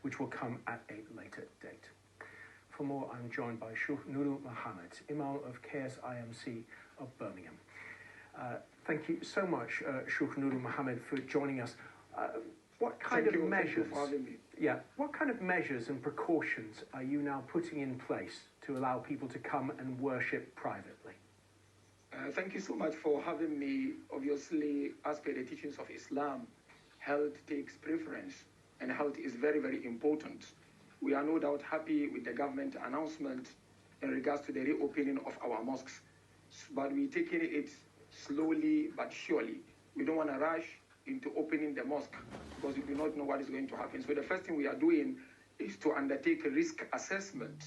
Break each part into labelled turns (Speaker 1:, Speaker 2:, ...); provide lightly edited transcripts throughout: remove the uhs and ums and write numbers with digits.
Speaker 1: which will come at a later date. For more, I'm joined by Sheikh Nuru Mohammed, Imam of KSIMC of Birmingham. Thank you so much, Sheikh Nuru Mohammed, for joining us. What kind of measures?
Speaker 2: Thank you for having me.
Speaker 1: Yeah. What kind of measures and precautions are you now putting in place to allow people to come and worship privately?
Speaker 2: Thank you so much for having me. Obviously, as per the teachings of Islam, health takes preference, and health is very, very important. We are no doubt happy with the government announcement in regards to the reopening of our mosques, but we're taking it slowly but surely. We don't want to rush into opening the mosque because we do not know what is going to happen. So the first thing we are doing is to undertake a risk assessment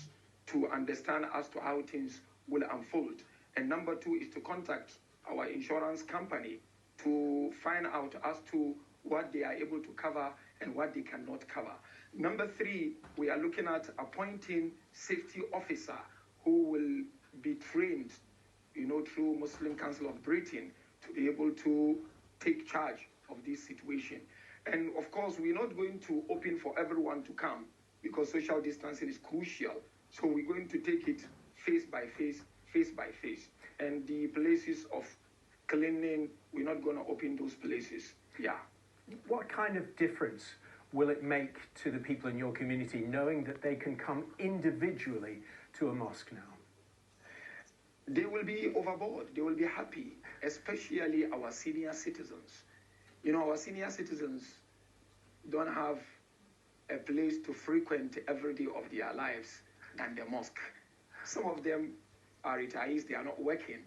Speaker 2: to understand as to how things will unfold. And number two is to contact our insurance company to find out as to what they are able to cover and what they cannot cover. Number three, we are looking at appointing safety officer who will be trained, through Muslim Council of Britain to be able to take charge of this situation. And of course, we're not going to open for everyone to come because social distancing is crucial. So we're going to take it face by face by face. And the places of cleaning, we're not going to open those places. Yeah.
Speaker 1: What kind of difference will it make to the people in your community knowing that they can come individually to a mosque now?
Speaker 2: They will be overboard. They will be happy, especially our senior citizens. Our senior citizens don't have a place to frequent every day of their lives than the mosque. Some of them are retirees, they are not working.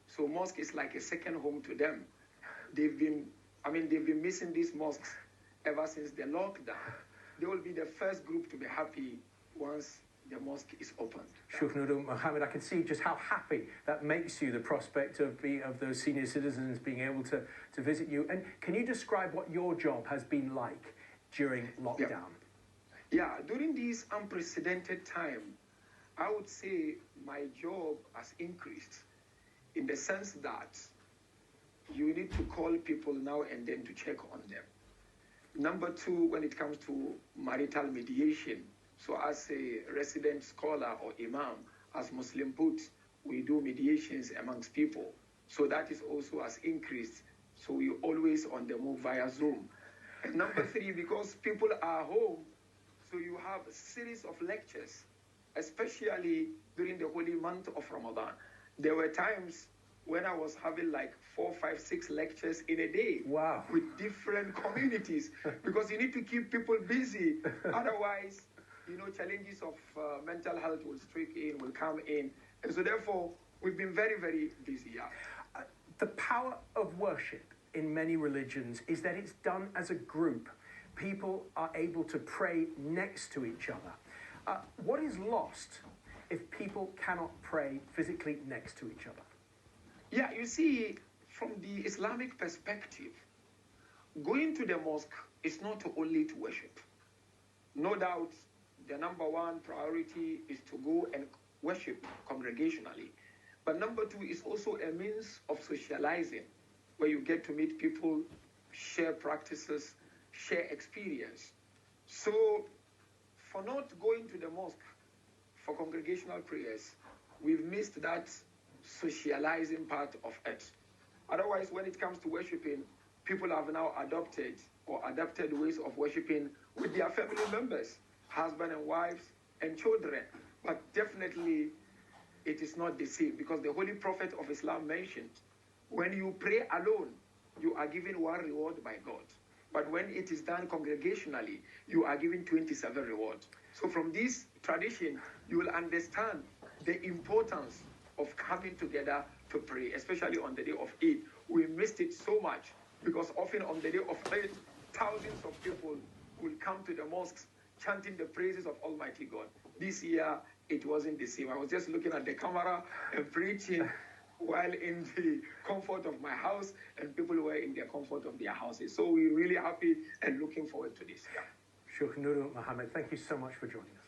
Speaker 2: So mosque is like a second home to them. They've been missing these mosques ever since the lockdown. They will be the first group to be happy once the mosque is opened.
Speaker 1: Sheikh Nuru Mohammed, I can see just how happy that makes you, the prospect of those senior citizens being able to visit you. And can you describe what your job has been like during lockdown?
Speaker 2: Yeah, during this unprecedented time, I would say my job has increased in the sense that you need to call people now and then to check on them. Number two, when it comes to marital mediation, so as a resident scholar or imam, as Muslim put, we do mediations amongst people. So that is also has increased. So we're always on the move via Zoom. And number three, because people are home, so you have a series of lectures, especially during the holy month of Ramadan. There were times when I was having like 4, 5, 6 lectures in a day.
Speaker 1: Wow.
Speaker 2: With different communities, because you need to keep people busy. Otherwise, challenges of mental health will come in. And so therefore, we've been very, very busy. Yeah.
Speaker 1: The power of worship in many religions is that it's done as a group. People are able to pray next to each other. What is lost if people cannot pray physically next to each other?
Speaker 2: Yeah, you see, from the Islamic perspective, going to the mosque is not only to worship. No doubt, the number one priority is to go and worship congregationally. But number two is also a means of socializing, where you get to meet people, share practices, share experience. So, for not going to the mosque for congregational prayers, we've missed that socializing part of it. Otherwise, when it comes to worshiping, people have now adopted ways of worshiping with their family members, husband and wives and children. But definitely, it is not the same, because the Holy Prophet of Islam mentioned, when you pray alone, you are given one reward by God. But when it is done congregationally, you are given 27 rewards. So from this tradition, you will understand the importance of coming together to pray, especially on the day of Eid. We missed it so much because often on the day of Eid, thousands of people will come to the mosques chanting the praises of Almighty God. This year, it wasn't the same. I was just looking at the camera and preaching while in the comfort of my house, and people were in the comfort of their houses. So we're really happy and looking forward to this. Yeah.
Speaker 1: Sheikh Nuru Mohammed, thank you so much for joining us.